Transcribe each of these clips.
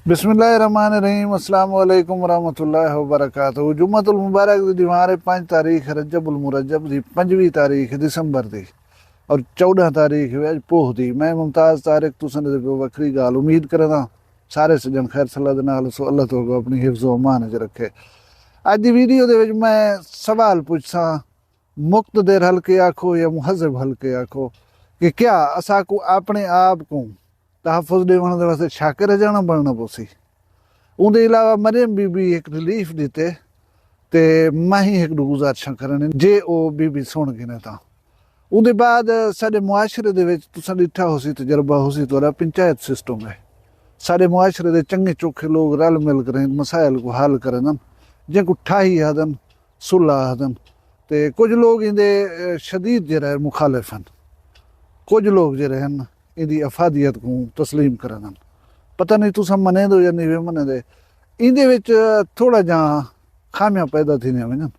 बिस्मिल्लाहिर्रहमानिर्रहीम अस्सलाम वालेकुम वरहमतुल्लाहि वबरकातुहू। जुम्मतुल मुबारक दी दीवार 5 तारीख रजबुल मुरज्जब दी 5वीं तारीख दिसंबर दी और 14 तारीख वे पोह दी। मैं मुमताज़ तारिक तुसां दे वखरी गाल उम्मीद करदा सारे सजन खैर सलाह दे नाल सो अल्लाह तो अपनी हिफ्ज़ व अमान च रखे। अज दी वीडियो दे विच मैं सवाल पुछसां, मुक्तदिर हल्के आखो या मुहज़्ज़ब हल्के आखो, कि क्या असा को अपने आप को तहफ़ुज़ ॾेवण वास्ते शाकिर ॼणा बनना पोसी। उनके अलावा मरियम बीबी एक रिलीफ दिते ते मैं ही एक गुजारिशां करनी जे ओ बीबी सुन गिने तां। उनके बाद साडे मुआशरे दे विच तुसां ॾिठा होसी तजर्बा होसी तुहाडा पंचायत सिस्टम है। साडे मुआशरे दे चंगे चोखे लोग रल मिल कर मसाइल को हल करन, जिनको ठाही आदन सुलह आदन। ते कुछ लोग इंदे शदीद जरा मुखालिफ हैं, कुछ लोग जरे हैं इंदी अफादियत को तस्लीम करन। पता नहीं तुसां मने दो या नहीं मने दे, इंदे विच थोड़ा जा खामियां पैदा थी वञन।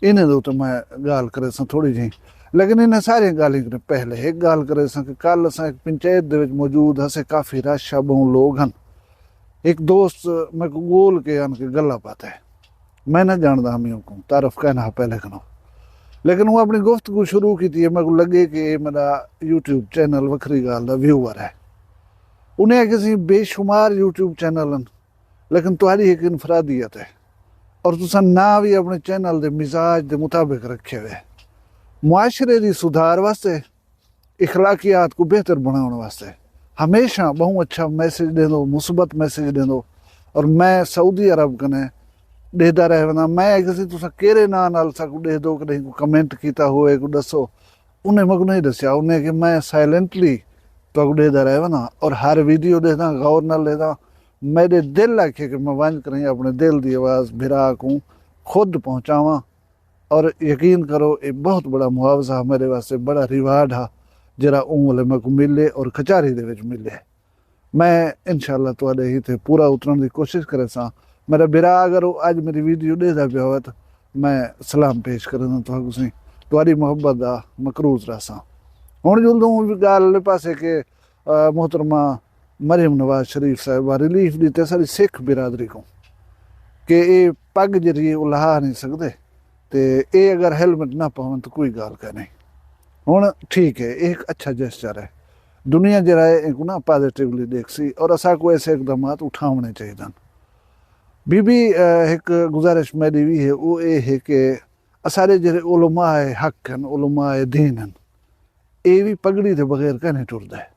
इन्हें दो तो मैं गाल करे सां थोड़ी जी, लेकिन इन्हें सारी गाली करे पहले एक गाल करे सां कि कल असां एक पंचायत दे विच मौजूद हसे, काफ़ी रश आ, बहु लोग हैं। एक दोस्त मैं को गोल के आन के गला पाता है, मैं ना जानदा हमियों को तारफ कहना पहले कनो, लेकिन वो अपनी गुफ्तगू शुरू की थी। मेरे को लगे कि मेरा यूट्यूब चैनल वखरी गाल का व्यूअर है। उन्हें किसी बेशुमार यूट्यूब चैनल हैं, लेकिन तुम्हारी एक इनफरादियत है और तुसा ना भी अपने चैनल के मिजाज के मुताबिक रखे हुए। मुआशरे की सुधार वास्ते, इखलाकियात को बेहतर बनाने वास्ते हमेशा बहुत अच्छा मैसेज दे दो, मुस्बत मैसेज दे दो। और मैं सऊदी अरब कने देदा रह वना। मैं किसी तुसा केरे ना नाल सा को दे दो कि को कमेंट किया होए को दसो, उन्हें मग नहीं दसिया। उन्हें कि मैं साइलेंटली तो देदा रह वना और हर वीडियो देदा गौर न लेदा। मेरे दिल आखे कि मैं वंज करें अपने दिल की आवाज़ भिरा को खुद पहुँचावा। और यकीन करो ये बहुत बड़ा मुआवजा मेरे वास्ते, बड़ा रिवार्ड है जरा उंगले मेरे को मिले और कचारी दे विच मिले। मैं इंशाअल्लाह तुहाडे ही ते पूरा उतरन की कोशिश करे सा। मेरा बिरा अगर वो अज मेरी वीडियो देदा पिया हो तो मैं सलाम पेश करना तुहाडी मोहब्बत का मकरूज रहा। हुण जुल्दूं गाल पासे के मोहतरमा मरियम नवाज शरीफ साहिबा रिलीफ दीते सारी सिख बिरादरी को कि ये पग जरिए वो लहा नहीं सकते, तो ये अगर हेलमेट ना पावन तो कोई गाल का नहीं। हुण ठीक है, एक अच्छा जेस्चर है, दुनिया जरा एक ना पॉजिटिवली देख सी और असा को ऐसे इकदाम उठाने चाहिए। बीबी एक गुजारिश मेरी भी है, वो ये है कि असारे जरे उलमाए हक हैं, उलमाए दीन हैं, ये भी पगड़ी के बगैर कहने टुरदा है।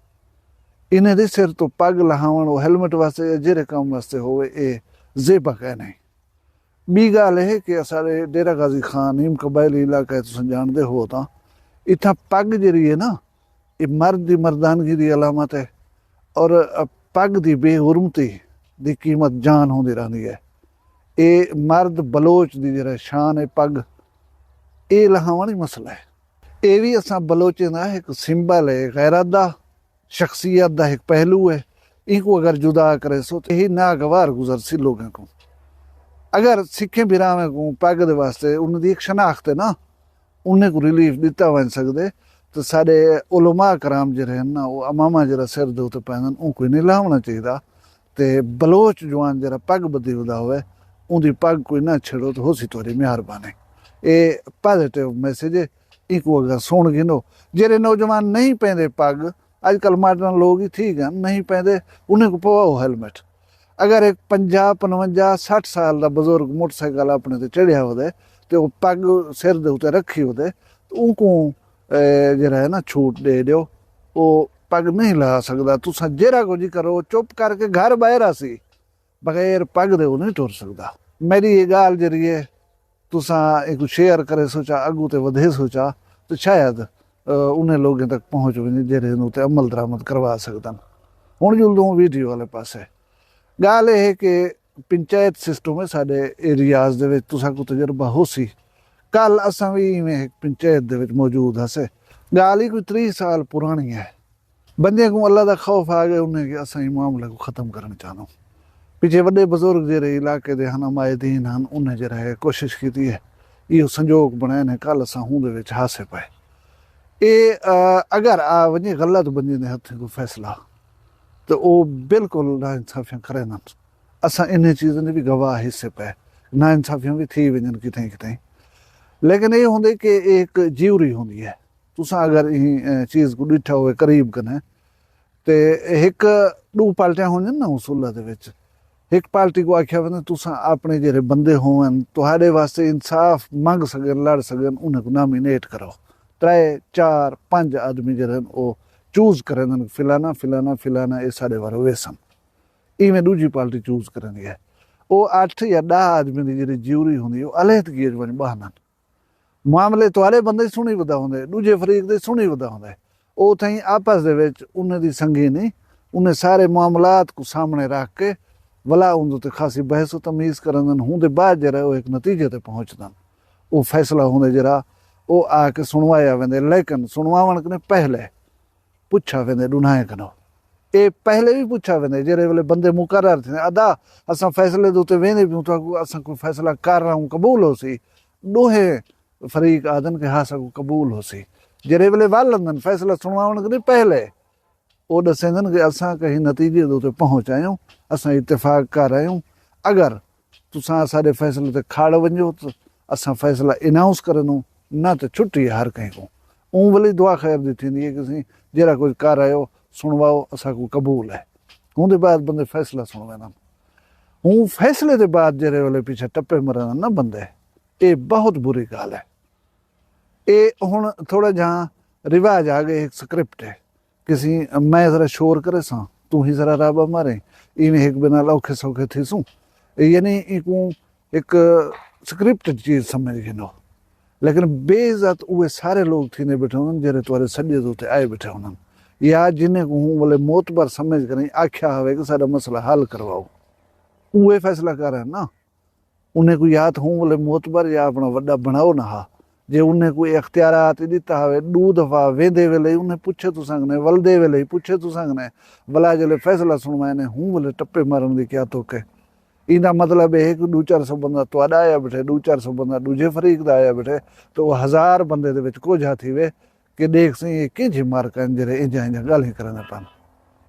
इन्हें दे सिर तो पग लहावण वो हेलमेट वास्ते या जेरे काम वास्ते होवे ये जेबा कह नहीं। बी गाल है कि असारे डेरा गाजी खान नीम कबायली इलाका तुम जानते हो तो इतना पग जरी है ना, ये मर्द की मर्दानगी की अलामत है और पग की बेहुरमती की कीमत जान होती रहती है। ये मर्द बलोच की जरा शान है पग, ये लहावण ही मसला है। ये भी असा बलोचें का एक सिंबल है, गैरत का, शख्सियत का एक पहलू है। इनको अगर जुदा करे सो तो यही नागवार गुजर सी लोगों को। अगर सिखें बिरावें को पग दे वास्ते उन्होंने एक शनाख्त है ना, उन्हें को रिलीफ दिता वन सकते, तो साढ़े उलमा कराम जरे हैं ना, वो अमामा जरा सिर दे उत्ते पैन उनको नहीं लावना चाहिए। तो बलोच जवान जरा पग बदी वदा हुए उनकी पग कोई ना छेड़ो तो हो सी थोड़ी मेहरबानी। ये पॉजिटिव मैसेज है, इनको अगर सुन गिनो। जेरे नौजवान नहीं पहनते पग, अजकल मॉडर्न लोग ही ठीक हैं नहीं पहनते, उन्हें को पवाओ हेलमेट। अगर एक 50 55 60 साल का बजुर्ग मोटरसाइकिल अपने ते चढ़िया होते तो वो पग सिर दे उत्ते रखी होते तो उनको जरा है ना छूट दे दो, वो पग नहीं ला सकता। तुसा जेरा को जी करो चुप करके घर बाहर आसी, बगैर पग दे वो नहीं टुर सकता। मेरी ये गाल जरिए तुसा एक शेयर करे सोचा अगू ते वधे सोचा तो शायद उन्हें लोगों तक पहुँच वही जेरे उत्ते अमल दरामद करवा सकन। हुण जुल्दूं वीडियो वाले पासे गाल है कि पंचायत सिस्टम है साडे एरियाज दे विच तुसा को तजर्बा हो सी। कल असां भी इवें एक पंचायत दे विच मौजूद हसे। गाल ही कोई 30 साल पुरानी है। बंदे को अल्लाह का खौफ आ गया उन्हें कि असां मामले को ख़त्म करना चाहूँ। पिछे वड्डे बुजुर्ग जेरे इलाके दे हन अमायदीन हन, उन्हें जरा है कोशिश की है, इहो संजोग बनाए ने कल असां हूँ दे विच हासे पाए। ये अगर आ वञे गलत बंदे ने हथ को फैसला तो वो बिल्कुल नाइंसाफ़ियां करनि। असां इन चीज़नि जी बि गवाह हिस्से पे नाइंसाफ़ियां भी थी वञनि कितें कितें। लेकिन ये होंदे कि एक ज्यूरी होंदी है। तुसां अगर इन चीज़ को ॾिठा होवे करीब कने ते हिक ॾू पार्टियां होंदियां न उसूल दे विच। एक पार्टी को आख्या वञे तुसां अपने जेह्ड़े बंदे होवन तुहाड़े वास्ते इंसाफ मंग सकन लड़ सकन उन्हें को नामिनेट करो। 3 4 5 आदमी जेह्ड़े न वो चूज करन फिलाना फिलाना फिलाना ये साढ़े वारो वेसन। इवें दूजी पार्टी चूज करनी है। वो 8 या 10 आदमी की जी ज्यूरी होंगी वो अलहदगी वही बहाना मामले तुहाड़े बंदे सुनी वधा होंगे दूजे फरीक के सुनी वधा होंगे वो थी आपस के उन्हें संगीनी उन्हें सारे मामलात को सामने रख के भला उनते खासी बहस तमीज़ करन होंगे बाद जरा वो एक नतीजे ते पहुँचदन वो फैसला होंगे जरा वो आके सुनवाया वेंदे। लेकिन सुनवावण कने पहले पुछा वेंदे ॾुनाए कनो ये पहले भी पुछा वेंदे जेरे वेले बंदे मुकर्रर थे अदा असां फैसले दे उते वेंदे पियूं था असां कोई फैसला कर रहा हूँ कबूल होसी दोहे फरीक आदन के हाँ सको कबूल होसी। जेरे वेले वालंदन फैसला सुनवावण कने पहले वो दसेंदन कि असां कहीं नतीजे दे उते पहुंच आयूं असां इत्तेफाक कर आयूं अगर तुसां असांजे फैसले ते खाड़ वञो तो असां फैसला इनाउंस करंदूं न तो छुट्टी है हर कहीं को ऊँ भली दुआ खैर दी थी है कि जरा कुछ कर आयो सुनवाओ असांको कबूल है। उनके बाद बंदे फैसला सुनवेंदन। हूँ फैसले के बाद जेरे वेले पीछे टप्पे मरन ना बंदे ये बहुत बुरी गाल है। ये हुण थोड़ा जहाँ रिवाज आ गए एक स्क्रिप्ट है किसी मैं जरा शोर करे सा तू ही जरा राबा मारे इवें एक बिना औखे सौखे थीसूं यानी इको एक स्क्रिप्ट चीज़ समझ गिनो। लेकिन बेइज्जत उहे सारे लोग थीने बैठे होंगे जेरे तुआरे सॼे ते उते आए बैठे होंगे या जिन्हें को हूँ बोले मोतबर समझ कर आख्या हवे कि सारा मसला हल करवाओ उहे फैसला कर ना उन्हें को या तो हूँ बोले मोतबर या अपना वड्डा बनाओ ना हा जे उन्हें कोई इख्तियारात दिता हवे 2 दफ़ा वेंदे वेले उन्हें पुछे तो संगने वलदे वेले ही पुछे तो संगने भला जले फैसला सुनवाने हूँ बोले टप्पे मारन दी क्या तोके इंदा मतलब है कि 200-400 बंदा तुआडा आया बैठे 200-400 बंदा दूजे फरीक दा आया बैठे तो वो 1000 बंदे दे विच कोझा थी वे कि देख सी ये किंज मार कन जरे इंजा इंजा गाली करने पान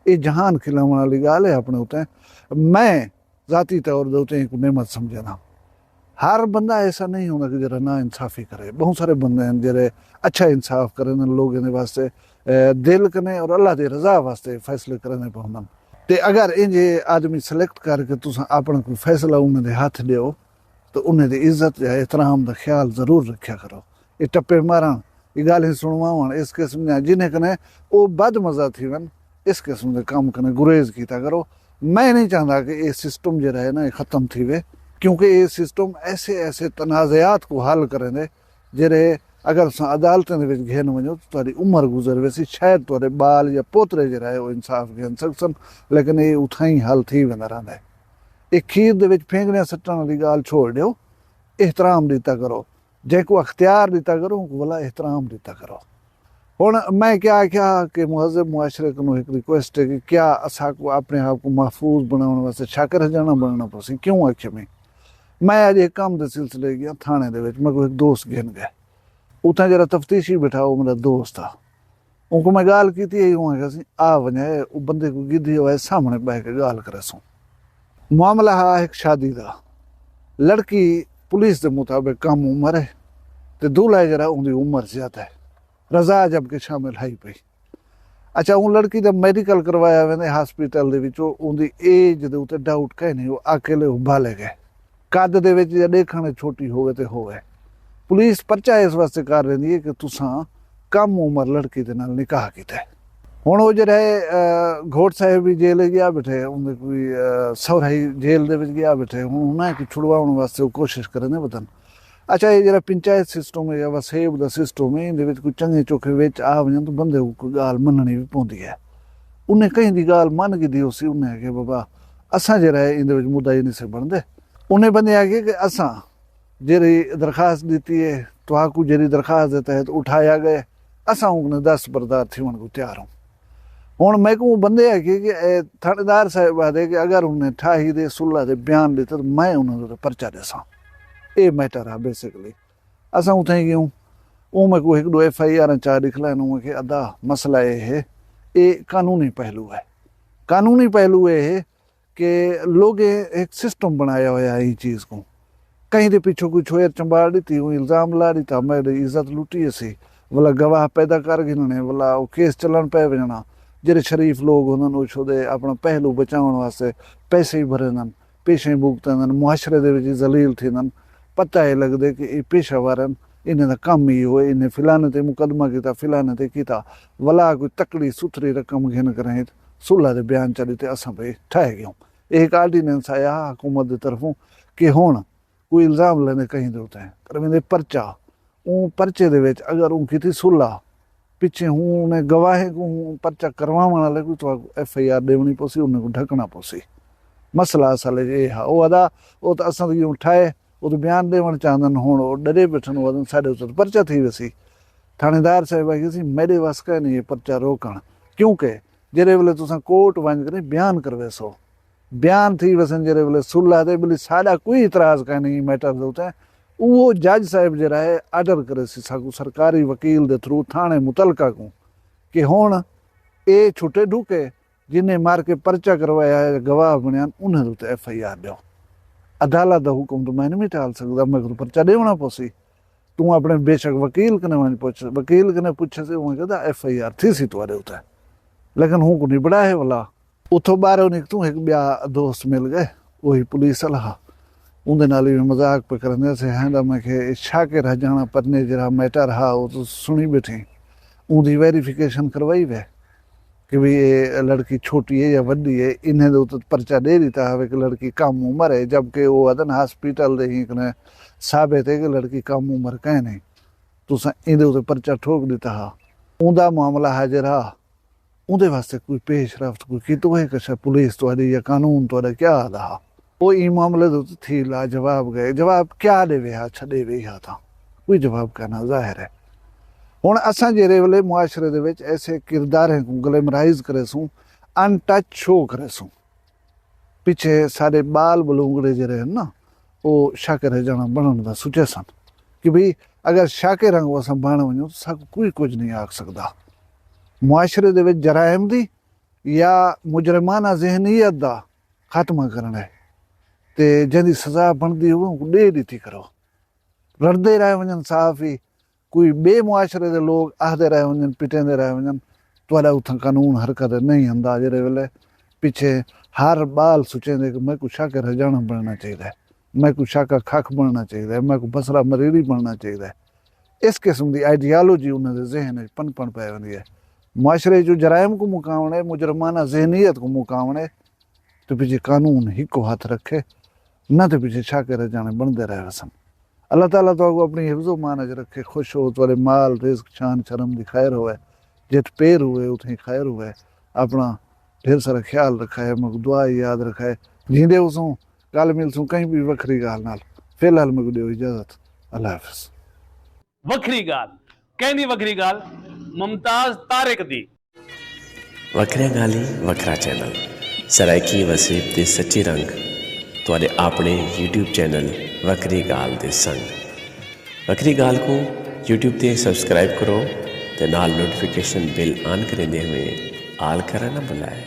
ये जहान खिलावन वाली गाल है अपने उते। मैं जाती तौर दे उते एक नेमत समझना हर बंदा ऐसा नहीं होना कि जरा ना इंसाफी करे। बहुत सारे बंदे हैं जरे अच्छा इंसाफ करने लोग इन वास्ते दिल कने और अल्लाह की रजा वास्ते फैसले करने पौंदन ते अगर इंजे आदमी सिलेक्ट करके तुस अपना कोई फैसला उन्हें हाथ दियो तो उन्हें इज्जत या एहतराम का ख्याल जरूर रखा करो। ये टप्पे मारण ये गाल सुनवावण इस किस्म जिन्हें कने वो बद मजा थी वन इस किस्म के काम कने गुरेज किया करो। मैं नहीं चाहता कि ये सिस्टम जो है ना ख़त्म थी वे क्योंकि ये सिस्टम ऐसे ऐसे तनाज़ात को हल करें जेरे अगर अदालतें घेन वो तो उम्र गुजर वैसी शायद तुरे बाल या पोतरे जो है वो इंसाफ घेन सकन लेकिन ये उथा ही हल थी वेंदा रहंदा है। ये खीर दे फेंकने सटण वाली गाल छोड़ दियो एहतराम दिता करो जैको अख्तियार दिता करो उनको भला एहतराम दिता करो। हुण मैं क्या क्या कि मुहज़्ज़ब मुआशरे को एक रिक्वेस्ट है कि क्या असा को अपने आप को महफूज बनाने वास्ते छाकर हजाना बनना पसी क्यों आखे में मैं अज एक काम के सिलसिले गया थाने दे विच मेरे को एक दोस्त घेन गया उतना जरा तफ्तीशी बैठा वो मेरा दोस्त था उनको मैं गाल की थी यही आ वने वो बंदे को गिद्धी हुआ सामने बह के गाल करे सो मामला है एक शादी का लड़की पुलिस के मुताबिक कम उम्र है तो दूल्हा जरा उनकी उम्र ज्यादा है रजा जब के शामिल है पई। अच्छा वो लड़की जब मेडिकल करवाया वेंदे हॉस्पिटल दे विच उनकी एज दे उते डाउट कहीं नहीं वो अकेले उबाले गए कद दे विच या देखने छोटी होवे ते होवे पुलिस परचा इस वास्ते कर रही है कि तुसा कम उम्र लड़की दे नाल निकाह कीता है। हुण वो जरा घोट साहिब भी जेल गया बैठे उनके कोई सौराई जेल दे विच गया बैठे हुण उन्हें कि छुड़वाउण वास्ते वो कोशिश करने वतन। अच्छा ये जरा पंचायत सिस्टम है या वसेब का सिस्टम है इन कोई चंगे चोखे विच आ वजन तो बंदे को कोई गाल मननी भी पौंदी है। उन्हें कहीं की गाल मन की दी उसी उन्हें कि बाबा असा जरा है इन मुद्दा नहीं से बनते उन्हें बंदे आगे कि असा जेरी दरखास्त दी है तो आकू जेरी दरखास्त देता है तो उठाया गए असा उन्हें 10 बरदार थी को तैयार हूँ। हुण मैं को बंदे है कि थानेदार साहब आदे कि अगर उन्हें ठाही दे सुलह दे बयान देते तो मैं उन्हें परचा देसा ये मैटर है बेसिकली असा उठे गयूं वो मैं को 1-2 FIR 4 लिख लैन कि अदा मसला ये है ये कानूनी पहलू है कानूनी पहलू ये है कि लोग एक सिस्टम बनाया हुआ है ये चीज़ को, कहीं के पिछों कोई छोयर चंबाड़ दी थी, इल्ज़ाम ला दी था, मेरी इज्जत लुटी सी, वाला गवाह पैदा कर गिनने, वाला वो केस चलन पै वजना, जेरे शरीफ लोग उन्होंने छोड़े अपना पहलू बचाने वास्ते पैसे ही भरन, पेशे भुगतन, मुआशरे दे विच जलील थीन, पता है लगदे कि ये पेशावर इन्हें दा कम ही हो, इन्हें फिलाने ते मुकदमा किया, फिलाने ते किया, वाला कोई तकड़ी सुथरी रकम घिन करें सुलह के बयान चली तो असां भाई ठह गयूं। एक आर्डीनेंस आया हुकूमत की तरफों कि हुण कोई इल्ज़ाम लेने कहीं दे उते करवेंदे परचा, ऊ परचे दे विच अगर ऊ की सुलह पिछे हूँ उन्हें गवाहें को परचा करवाने वाले को तो FIR देवनी पोसी, उन्हें को ढकना पोसी। मसला असल ये हा वो अदा वो तो असां यूं ठाए वो तो बयान देवण चाहंदन, हुण वो डरे बैठन वदन साडे उते परचा थी वसी। थानेदार साहिब आखी मेरे वस का नहीं ये परचा रोकण, क्योंकि जेरे वेले तुसां कोर्ट वञ करे बयान करवे सो, बयान थी वसन जेरे वेले सुलह ते बोली साडा कोई इतराज़ का नहीं मैटर दे उते, वो जज साहिब जरा है आर्डर करे सी साकू सरकारी वकील दे थ्रू थाने मुतलका को कि हुण ये छुटे ढूके जिन्हें मार के परचा करवाया है गवाह बनया उन्हें उत्ते FIR दो। अदालत का हुक्म तो मैं नहीं टाल सकता, मैं को परचा देवना पोसी, तू अपने बेशक वकील कने वञ पुछ, वकील कने पुछे से उन्हें कहता FIR थी सी तुआरे उते, लेकिन हूँ को निबड़ा है वाला। उतो बाहरों निकतू एक ब्या दोस्त मिल गए वही पुलिस वाला, उनके नाल भी मजाक पे करने से हैं मैं के शाकिर हजाना पन्ने जरा मैटर हा वो तो सुनी बैठी, उनकी वेरिफिकेशन करवाई वे कि भाई ये लड़की छोटी है या वड्डी है, इन्हें तो परचा दे दिता है कि लड़की कम उम्र है, जबकि वो अदन हॉस्पिटल दे ही कने साबित है कि लड़की कम उम्र कह नहीं, तुसा इंदे उते परचा ठोक दिता हा। उनका मामला हाजिर हा, उनके वास्ते कोई पेश रफ्त कोई कितो है कशा पुलिस तुआरी या कानून तुआरा क्या आदा हा, वो ई मामले तो थी ला जवाब गए, जवाब क्या देवे हा छड़े वे हा था, कोई जवाब कहना जाहिर है। हुण असां जेरे वेले मुआशरे दे विच ऐसे किरदारें को ग्लैमराइज करे सूं, अनटच शो करे सूं, पिछे सारे बाल बलूंगड़े जेरे हैं ना वो शाकिर जना बनण दा सोचे सन कि भाई अगर शाकिर रंग असां बण वञूं तो साकू कोई कुछ नहीं आख सकदा। मुआशरे दे विच जराइम दी या मुजरमाना ज़हनीयत दा खात्मा करना है ते जंदी सज़ा बनदी हो दे दी करो, रड़दे रह वञन साफ़ ही, कोई बे मुआशरे दे लोग आहदे रह वञन पिटेंदे रह वञन, तुआरा उथां कानून हरकत नहीं आंदा। जेरे वेले पिछे हर बाल सोचेंदे कि मैं को शाकिर हजाना बनना चाहिए, मैं को शाका खाक बनना चाहिए, मैं को बसरा मरीरी बनना चाहिए, इस किस्म की आइडियालॉजी उन्होंने जहन पन पै वही है। मुआशरे जो जराइम को मुकावणे, मुजरमाना जहनीयत को मुकावणे तो पीछे कानून ही को हाथ रखे, न तो पीछे शाकिर हजाने बनते रहे वसन। अल्लाह ताला तो अपनी हिफ्ज़ो मान च रखे, खुश हो तुम्हारे माल रिज़्क शान शर्म की खैर होए, जित पैर हुए उतनी खैर हुए, अपना ढेर सारा ख्याल रखा है, मैं दुआ याद रखा है, जींदे उसों कल मिलसूं कहीं भी वखरी गाल नाल। फिलहाल मैं को दियो इजाजत, अल्लाह हाफिज़। वखरी गाल कहनी वखरी गाल मुमताज तारिक दी। वखरिया गाली वखरा चैनल सराइकी वसीब दे सच्चे रंग तुहाडे अपने YouTube चैनल वखरी गाल दे संग। वखरी गाल को YouTube ते सब्सक्राइब करो ते नाल नोटिफिकेशन बिल ऑन करेंदे हुए आल करना ना भुलाए।